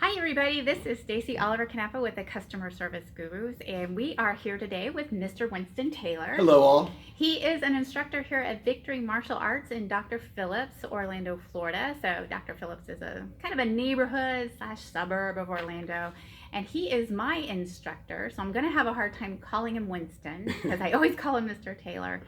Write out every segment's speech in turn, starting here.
Hi everybody, this is Stacey Oliver Knappa with the Customer Service Gurus, and we are here today with Mr. Winston Taylor. Hello all. He is an instructor here at Victory Martial Arts in Dr. Phillips, Orlando, Florida. So Dr. Phillips is a kind of a neighborhood / suburb of Orlando, and he is my instructor. So I'm going to have a hard time calling him Winston because I always call him Mr. Taylor.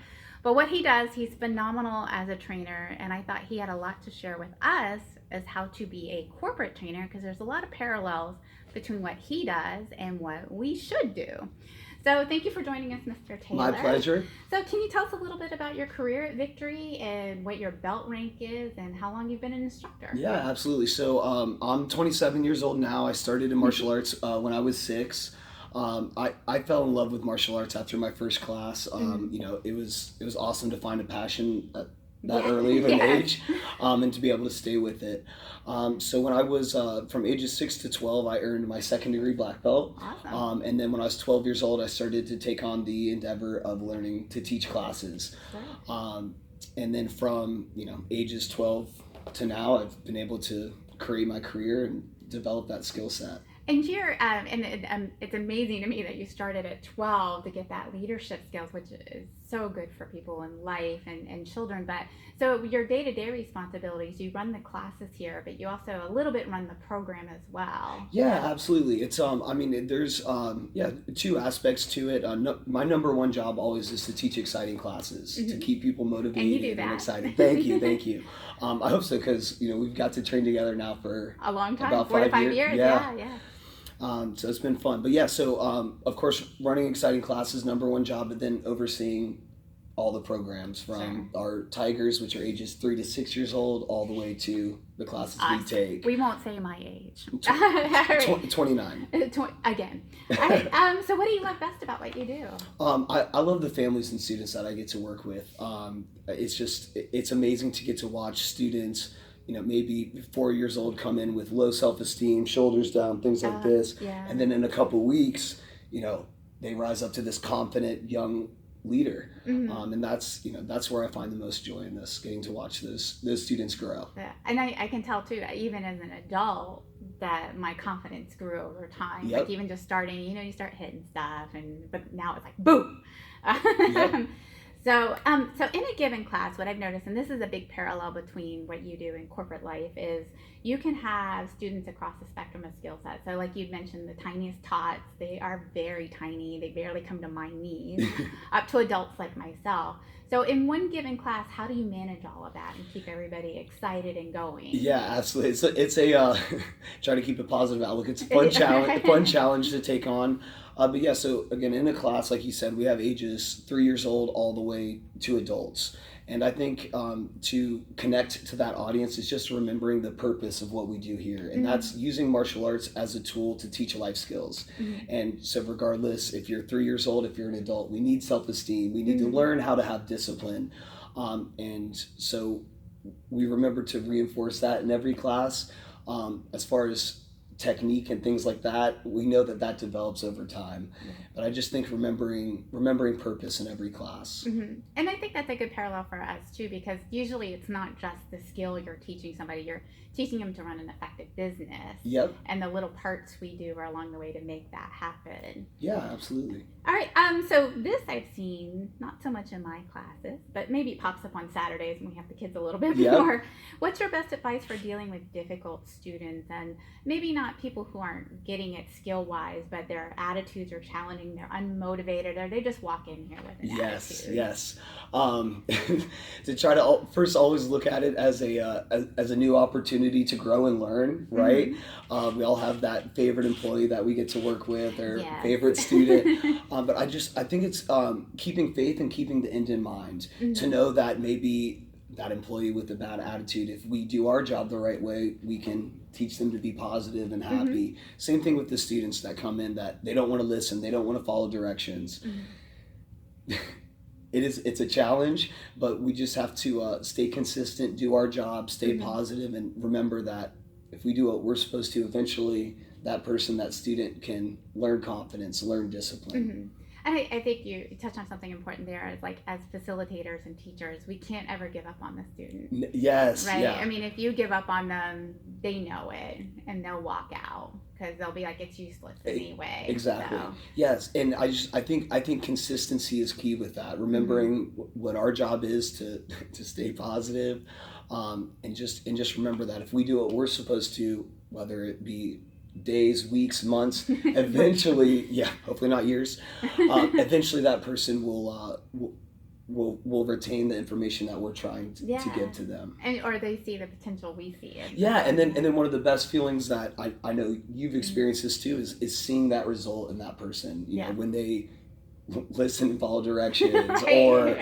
But what he does, he's phenomenal as a trainer, and I thought he had a lot to share with us as how to be a corporate trainer, because there's a lot of parallels between what he does and what we should do. So thank you for joining us, Mr. Taylor. My pleasure. So can you tell us a little bit about your career at Victory and what your belt rank is and how long you've been an instructor? Yeah, absolutely. So I'm 27 years old now. I started in martial arts when I was 6. I fell in love with martial arts after my first class. You know, it was awesome to find a passion at that early of an age, and to be able to stay with it. So when I was from ages 6 to 12, I earned my second degree black belt. Awesome. And then when I was 12 years old, I started to take on the endeavor of learning to teach classes. And then from ages 12 to now, I've been able to create my career and develop that skill set. And it's amazing to me that you started at 12 to get that leadership skills, which is so good for people in life and children. But so your day-to-day responsibilities, you run the classes here, but you also a little bit run the program as well. Yeah, absolutely. It's I mean, there's two aspects to it. My number one job always is to teach exciting classes, to keep people motivated and you do that. and excited. Thank you. I hope so, because we've got to train together now for a long time, about 4 to 5 years. years. Yeah. So it's been fun. But yeah, so of course, running exciting classes, number one job, but then overseeing all the programs from our Tigers, which are ages 3 to 6 years old, all the way to the classes we take. We won't say my age. 29. Again. All right. So what do you love best about what you do? I love the families and students that I get to work with. It's amazing to get to watch students, maybe 4 years old, come in with low self-esteem, shoulders down, things like this. Yeah. And then in a couple weeks, they rise up to this confident young leader. And that's where I find the most joy in this, getting to watch those students grow. Yeah. And I can tell too, even as an adult, that my confidence grew over time. Yep. Like even just starting, you start hitting stuff, but now it's like boom. Yep. So in a given class, what I've noticed, and this is a big parallel between what you do in corporate life, is you can have students across the spectrum of skill sets. So like you'd mentioned, the tiniest tots, they are very tiny. They barely come to my knees, up to adults like myself. So in one given class, how do you manage all of that and keep everybody excited and going? Yeah, absolutely. It's a try to keep a positive outlook. It's a fun challenge to take on. But yeah, so again, in a class, like you said, we have ages 3 years old all the way to adults. And I think to connect to that audience is just remembering the purpose of what we do here. And that's using martial arts as a tool to teach life skills. And so regardless, if you're 3 years old, if you're an adult, we need self-esteem. We need to learn how to have discipline. And so we remember to reinforce that in every class. As far as technique and things like that, we know that develops over time. But I just think remembering purpose in every class. And I think that's a good parallel for us too, because usually it's not just the skill you're teaching somebody, you're teaching them to run an effective business. Yep. And the little parts we do are along the way to make that happen. Yeah, absolutely. All right, so this I've seen, not so much in my classes, but maybe it pops up on Saturdays when we have the kids a little bit more. What's your best advice for dealing with difficult students, and maybe not people who aren't getting it skill-wise, but their attitudes are challenging, they're unmotivated, or they just walk in here with an attitude? Yes. To try to first always look at it as a new opportunity to grow and learn, right? We all have that favorite employee that we get to work with, or favorite student. But I think it's keeping faith and keeping the end in mind, to know that maybe that employee with a bad attitude, if we do our job the right way, we can teach them to be positive and happy. Same thing with the students that come in that they don't want to listen, they don't want to follow directions. It's a challenge, but we just have to stay consistent, do our job, stay positive, and remember that if we do what we're supposed to, eventually that student can learn confidence, learn discipline. And I think you touched on something important there. Is like as facilitators and teachers, we can't ever give up on the student. Yes, Right. yeah. I mean, if you give up on them, they know it and they'll walk out because they'll be like, it's useless anyway. Exactly. So. Yes, and I think consistency is key with that. Remembering what our job is to stay positive, and just remember that if we do what we're supposed to, whether it be days, weeks, months, eventually, yeah, hopefully not years, eventually that person will retain the information that we're trying to give to them. And or they see the potential we see it. Yeah, and then one of the best feelings that I know you've experienced this too is seeing that result in that person. You know, when they listen and follow directions, or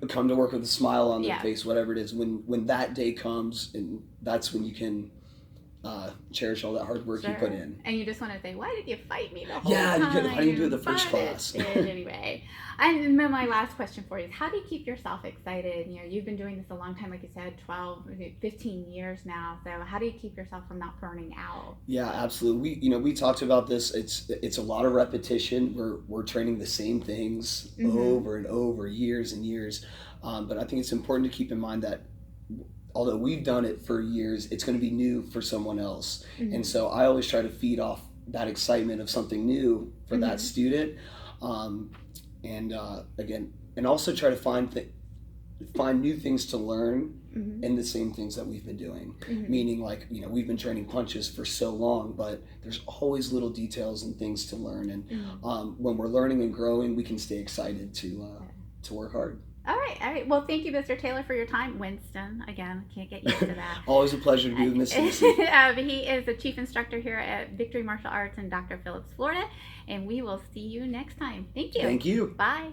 come to work with a smile on their face, whatever it is. When that day comes, and that's when you can cherish all that hard work you put in. And you just want to say, why did you fight me the whole time? Yeah, why didn't you do it the first class? Anyway. And then my last question for you is, how do you keep yourself excited? You know, you've been doing this a long time, like you said, 12, 15 years now. So how do you keep yourself from not burning out? Yeah, absolutely. We talked about this. It's a lot of repetition. We're training the same things over and over, years and years. But I think it's important to keep in mind that although we've done it for years, it's going to be new for someone else. And so I always try to feed off that excitement of something new for that student. And also try to find new things to learn in the same things that we've been doing. Meaning, like, we've been training punches for so long, but there's always little details and things to learn. And when we're learning and growing, we can stay excited to work hard. All right. Well, thank you, Mr. Taylor, for your time. Winston, again, can't get used to that. Always a pleasure to be with Miss Stacey. He is the chief instructor here at Victory Martial Arts in Dr. Phillips, Florida, and we will see you next time. Thank you. Thank you. Bye.